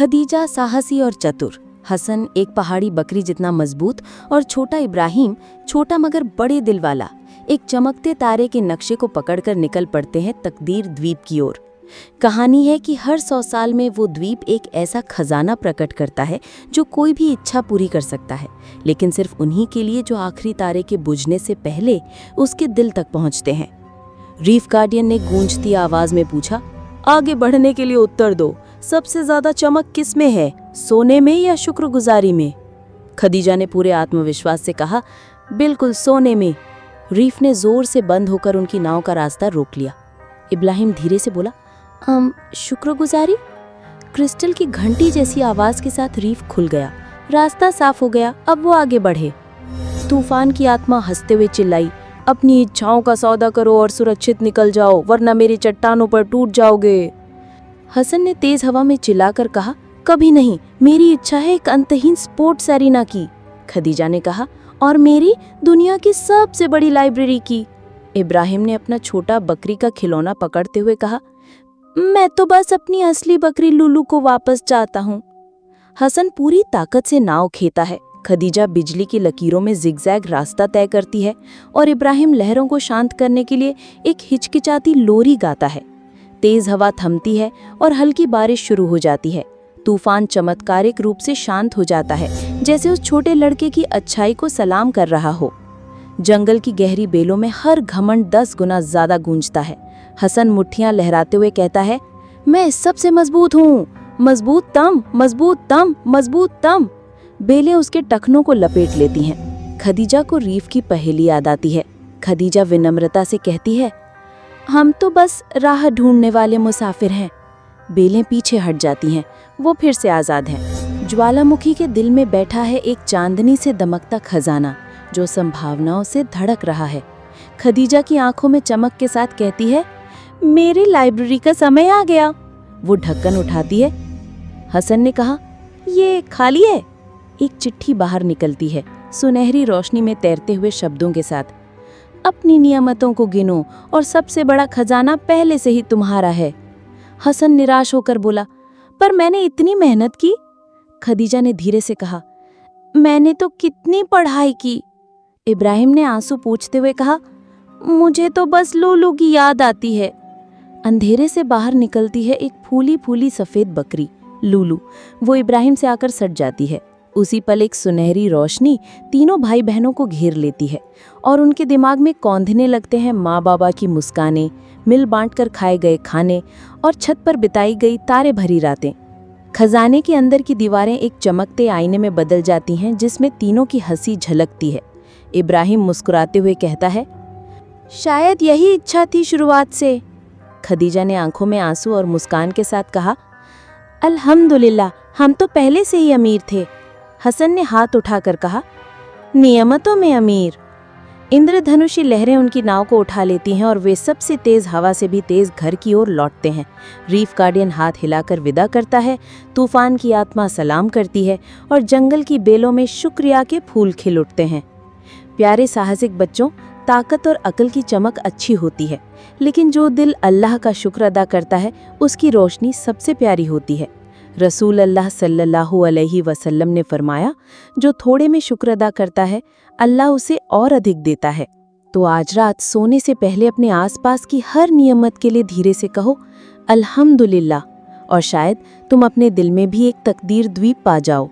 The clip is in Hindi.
खदीजा साहसी और चतुर, हसन एक पहाड़ी बकरी जितना मजबूत और छोटा इब्राहिम छोटा मगर बड़े दिल वाला, एक चमकते तारे के नक्शे को पकड़कर निकल पड़ते हैं तकदीर द्वीप की ओर। कहानी है कि हर 100 साल में वो द्वीप एक ऐसा खजाना प्रकट करता है जो कोई भी इच्छा पूरी कर सकता है, लेकिन सिर्फ उन्हीं के लिए जो आखिरी तारे के बुझने से पहले उसके दिल तक पहुंचते हैं। रीफ गार्डियन ने गूंजती आवाज में पूछा, आगे बढ़ने के लिए उत्तर दो, सबसे ज्यादा चमक किस में है, सोने में या शुक्रगुजारी में? खदीजा ने पूरे आत्मविश्वास से कहा, बिल्कुल सोने में। रीफ ने जोर से बंद होकर उनकी नाव का रास्ता रोक लिया। इब्राहिम धीरे से बोला, शुक्रगुजारी? क्रिस्टल की घंटी जैसी आवाज के साथ रीफ खुल गया, रास्ता साफ हो गया, अब वो आगे बढ़े। तूफान की आत्मा हंसते हुए चिल्लाई, अपनी इच्छाओं का सौदा करो और सुरक्षित निकल जाओ, वरना मेरी चट्टानों पर टूट जाओगे। हसन ने तेज हवा में चिल्लाकर कहा, कभी नहीं, मेरी इच्छा है एक अंतहीन स्पोर्ट्स एरिना की। खदीजा ने कहा, और मेरी दुनिया की सबसे बड़ी लाइब्रेरी की। इब्राहिम ने अपना छोटा बकरी का खिलौना पकड़ते हुए कहा, मैं तो बस अपनी असली बकरी लूलू को वापस चाहता हूँ। हसन पूरी ताकत से नाव खेता है, खदीजा बिजली की लकीरों में जिगजैग रास्ता तय करती है और इब्राहिम लहरों को शांत करने के लिए एक हिचकिचाती लोरी गाता है। तेज हवा थमती है और हल्की बारिश शुरू हो जाती है। तूफान चमत्कारिक रूप से शांत हो जाता है, जैसे उस छोटे लड़के की अच्छाई को सलाम कर रहा हो। जंगल की गहरी बेलों में हर घमंड 10 गुना ज्यादा गूंजता है। हसन मुट्ठियां लहराते हुए कहता है, मैं सबसे मजबूत हूँ, मजबूत तम, मजबूत तम, मजबूत तम। बेलें उसके टखनों को लपेट लेती हैं। खदीजा को रीफ की पहेली याद आती है। खदीजा विनम्रता से कहती है, हम तो बस राह ढूंढने वाले मुसाफिर हैं। बेलें पीछे हट जाती हैं, वो फिर से आज़ाद हैं। ज्वालामुखी के दिल में बैठा है एक चांदनी से दमकता खजाना जो संभावनाओं से धड़क रहा है। खदीजा की आंखों में चमक के साथ कहती है, मेरी लाइब्रेरी का समय आ गया। वो ढक्कन उठाती है। हसन ने कहा, ये खाली है? एक चिट्ठी बाहर निकलती है, सुनहरी रोशनी में तैरते हुए शब्दों के साथ, अपनी नियामतों को गिनो और सबसे बड़ा खजाना पहले से ही तुम्हारा है। हसन निराश होकर बोला, पर मैंने इतनी मेहनत की। खदीजा ने धीरे से कहा, मैंने तो कितनी पढ़ाई की। इब्राहिम ने आंसू पोंछते हुए कहा, मुझे तो बस लूलू की याद आती है। अंधेरे से बाहर निकलती है एक फूली फूली सफेद बकरी, लूलू। वो इब्राहिम से आकर सट जाती है। उसी पल एक सुनहरी रोशनी तीनों भाई बहनों को घेर लेती है और उनके दिमाग में कौंधने लगते हैं माँ बाबा की मुस्कानें, मिल बांट कर खाए गए खाने और छत पर बिताई गई तारे भरी रातें। खजाने के अंदर की दीवारें एक चमकते आईने में बदल जाती हैं जिसमें तीनों की हंसी झलकती है। इब्राहिम मुस्कुराते हुए कहता है, शायद यही इच्छा थी शुरुआत से। खदीजा ने आंखों में आंसू और मुस्कान के साथ कहा, अल्हम्दुलिल्लाह, हम तो पहले से ही अमीर थे। हसन ने हाथ उठाकर कहा, नियमतों में अमीर। इंद्रधनुषी लहरें उनकी नाव को उठा लेती हैं और वे सबसे तेज हवा से भी तेज घर की ओर लौटते हैं। रीफ गार्डियन हाथ हिलाकर विदा करता है, तूफान की आत्मा सलाम करती है और जंगल की बेलों में शुक्रिया के फूल खिल उठते हैं। प्यारे साहसिक बच्चों, ताकत और अकल की चमक अच्छी होती है, लेकिन जो दिल अल्लाह का शुक्र अदा करता है उसकी रोशनी सबसे प्यारी होती है। रसूल अल्लाह सल्लल्लाहु अलैहि वसल्लम ने फरमाया, जो थोड़े में शुक्र अदा करता है अल्लाह उसे और अधिक देता है। तो आज रात सोने से पहले अपने आसपास की हर नियमत के लिए धीरे से कहो, अल्हम्दुलिल्लाह, और शायद तुम अपने दिल में भी एक तकदीर द्वीप पा जाओ।